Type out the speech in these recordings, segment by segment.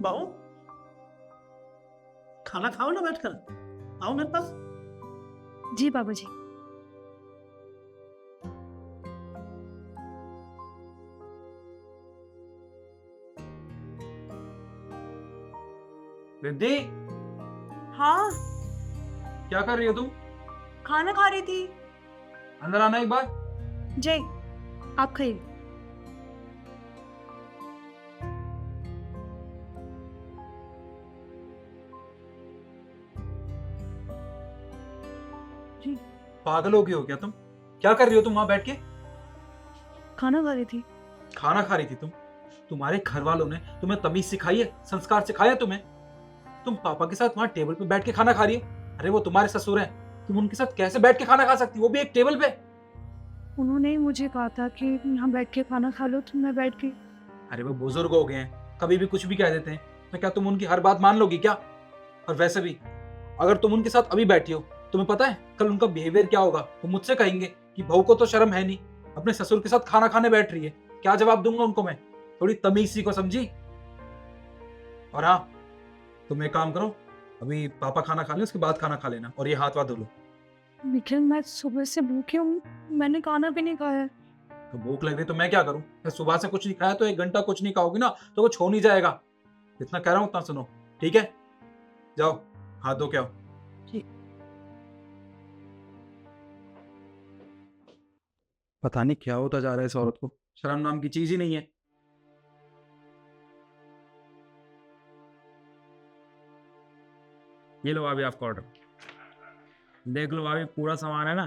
बहू, खाना खाओ ना बैठकर। आओ मेरे पास। जी बाबूजी। रिद्धि, हाँ, क्या कर रही हो तुम? खाना खा रही थी। अंदर आना एक बार। जय, आप खाइए। जी, पागल हो गई हो क्या तुम? क्या कर रही हो तुम वहां बैठ के? खाना खा रही थी। खाना खा रही थी तुम? तुम्हारे घर वालों ने तुम्हें तमीज सिखाई है, संस्कार सिखाया तुम्हें? तुम पापा के साथ वहां टेबल पे बैठ के खाना खा रही है? अरे वो तुम्हारे ससुर हैं, तुम उनके साथ कैसे बैठ के खाना खा सकती हो, वो भी एक टेबल पे? उन्होंने मुझे कहा था कि यहाँ बैठ के खाना खा लो, तो मैं बैठ गई। अरे वो बुजुर्ग हो गए हैं, कभी भी कुछ भी कह देते हैं, तो क्या तुम उनकी हर बात मान लोगी क्या? और वैसे भी अगर तुम उनके साथ अभी बैठी हो, तुम्हें पता है कल उनका बिहेवियर क्या होगा? वो मुझसे कहेंगे कि बहू को तो शर्म है नहीं, अपने ससुर के साथ खाना खाने बैठ रही है। क्या जवाब दूंगा उनको मैं? थोड़ी तमीज सीखो, समझी? और हाँ, तुम एक काम करो, अभी पापा खाना खा ले, उसके बाद खाना खा लेना, और ये हाथ वाथ धो लो। निखिल, मैं सुबह से भूखी हूँ, मैंने खाना भी नहीं खाया है। तो भूख लग रही तो मैं क्या करूं? मैं सुबह से कुछ नहीं खाया तो 1 घंटा कुछ नहीं खाओगी ना तो कुछ हो नहीं जाएगा। जितना कह रहा हूं उतना सुनो, ठीक है? जाओ, हाथ धो के आओ। जी। पता नहीं क्या होता जा रहा है इस औरत को, शर्म नाम की चीज ही नहीं है। ये लो भाभी आपका ऑर्डर। देख लो भाभी, पूरा सामान है ना।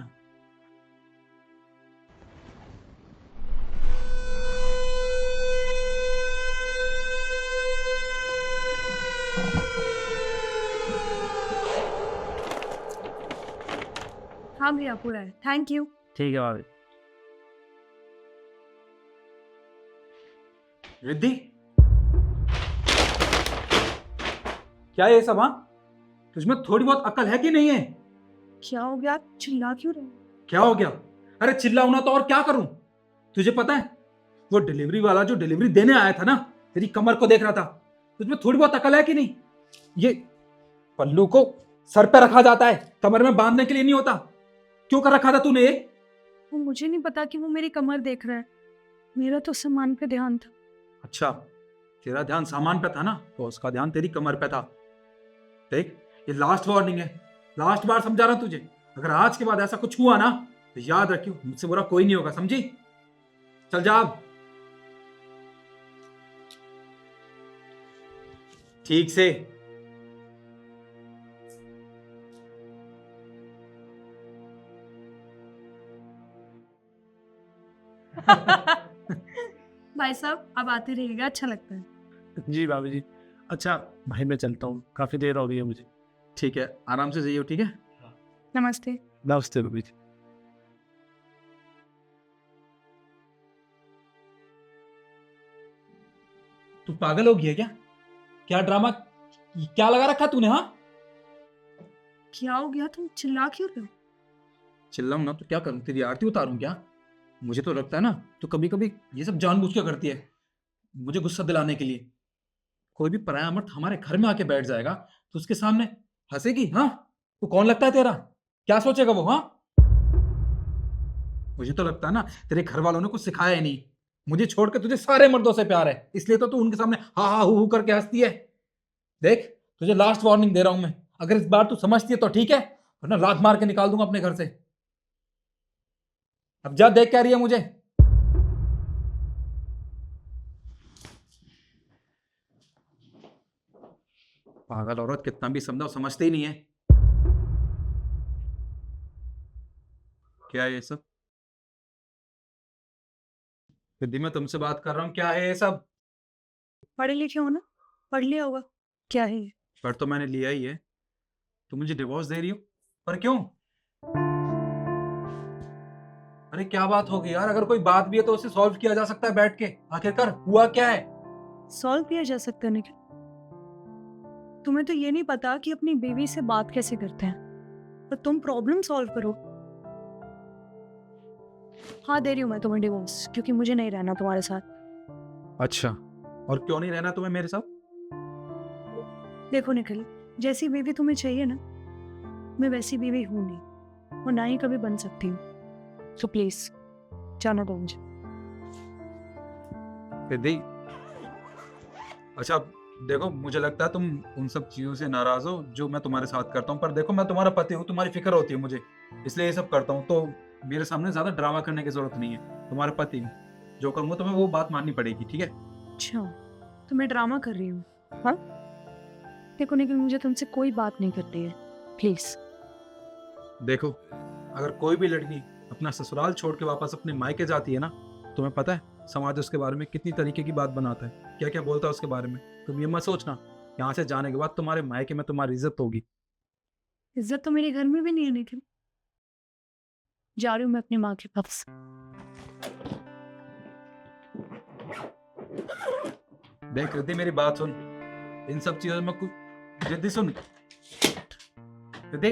हाँ भैया, पूरा है, थैंक यू। ठीक है भाभी। रिद्धि, क्या है ये सब? हाँ, तुझमें थोड़ी बहुत अकल है कि नहीं है? क्या हो गया, आप चिल्ला क्यों रहे हो? क्या हो गया? अरे चिल्लाऊं ना तो और क्या करूं? तुझे पता है वो डिलीवरी वाला जो डिलीवरी देने आया था ना, तेरी कमर को देख रहा था। तुझमें थोड़ी बहुत अकल है कि नहीं? ये पल्लू को सर पे रखा जाता है, कमर में बांधने के लिए नहीं होता। क्यों कर रखा था तूने ये? वो मुझे नहीं पता कि वो मेरी कमर देख रहा है, मेरा तो सामान पे ध्यान था। अच्छा, तेरा ध्यान सामान पे था ना, तो उसका ध्यान तेरी कमर पे था। देख, ये लास्ट वार्निंग है, लास्ट बार समझा रहा हूं तुझे। अगर आज के बाद ऐसा कुछ हुआ ना तो याद रखियो, मुझसे बुरा कोई नहीं होगा, समझी? चल जा अब ठीक से। भाई साहब, अब आते रहिएगा, अच्छा लगता है। जी भाभी जी। अच्छा भाई, मैं चलता हूँ, काफी देर हो गई है मुझे। ठीक है, आराम से जाइए, ठीक है? नमस्ते। नमस्ते भाभी जी। तू पागल हो गई है क्या? क्या ड्रामा, क्या लगा रखा तूने? हाँ, क्या हो गया, तुम चिल्ला क्यों रहे हो? चिल्लाऊं ना तो क्या करूं, तेरी आरती उतारूं क्या? मुझे तो लगता है ना तो कभी कभी ये सब जानबूझ के करती है, मुझे गुस्सा दिलाने के लिए। कोई भी पराया मर्द हमारे घर में आके बैठ जाएगा तो उसके सामने हंसेगी? हाँ, तो कौन लगता है तेरा? क्या सोचेगा वो? हाँ, मुझे तो लगता है ना तेरे घर वालों ने कुछ सिखाया ही नहीं। मुझे छोड़ के तुझे सारे मर्दों से प्यार है, इसलिए तो तू उनके सामने हा हा हु करके हंसती है। देख, तुझे लास्ट वार्निंग दे रहा हूं मैं, अगर इस बार तू समझती है तो ठीक है, वरना लात मार के निकाल दूंगा अपने घर से। अब जा, देख क्या रही है मुझे? पागल औरत, कितना भी समझाओ समझते ही नहीं है। क्या है ये सब? दीदी, मैं तुमसे बात कर रहा हूँ, क्या है ये सब? पढ़े लिखे हो ना, पढ़ लिया होगा। क्या है ये? पर तो मैंने लिया ही है। तुम मुझे डिवोर्स दे रही हो, पर क्यों? अरे क्या बात हो गई यार, अगर कोई बात भी है तो उसे सॉल्व किया जा सकता है बैठ के। आखिरकार हुआ क्या है? सॉल्व किया जा सकता है निखिल। तुम्हें तो ये नहीं पता कि अपनी बीवी से बात कैसे करते हैं, और तुम प्रॉब्लम सॉल्व करो। हाँ, दे रही हूँ मैं तुम्हें डिवोर्स, क्योंकि मुझे नहीं रहना तुम्हारे साथ। अच्छा, और क्यों नहीं रहना तुम्हें मेरे साथ? देखो निखिल, जैसी बीवी तुम्हें चाहिए ना, मैं वैसी बीवी हूं नहीं और ना ही कभी बन सकती हूँ। सो प्लीज जाना दो मुझे। रिद्धि, अच्छा देखो, मुझे लगता है तुम उन सब चीजों से नाराज हो जो मैं तुम्हारे साथ करता हूँ, पर देखो मैं तुम्हारा पति हूँ, तुम्हारी फिक्र होती है मुझे, इसलिए ये सब करता हूँ। तो मेरे सामने ज्यादा ड्रामा करने की जरूरत नहीं है, तुम्हारा पति हूँ, जो कहूँगा तुम्हें वो बात माननी पड़ेगी, ठीक है? अच्छा, तो मैं ड्रामा कर रही हूँ? हाँ, देखो निखिल, मुझे तुमसे कोई बात नहीं करती है, प्लीज। देखो, अगर कोई भी लड़की अपना ससुराल छोड़ के वापस अपने मायके जाती है ना, तुम्हें पता है समाज उसके बारे में कितनी तरीके की बात बनाता है, क्या क्या बोलता है उसके बारे में। तुम ये मत सोचना यहाँ से जाने के बाद तुम्हारे मायके में तुम्हारी इज्जत होगी। इज्जत तो मेरे घर में भी नहीं है निखिल। जा रही हूँ मैं अपनी माँ के पास। देख रिद्धि, मेरी बात सुन, इन सब चीजों में कुछ रिद्धि सुन, रिद्धि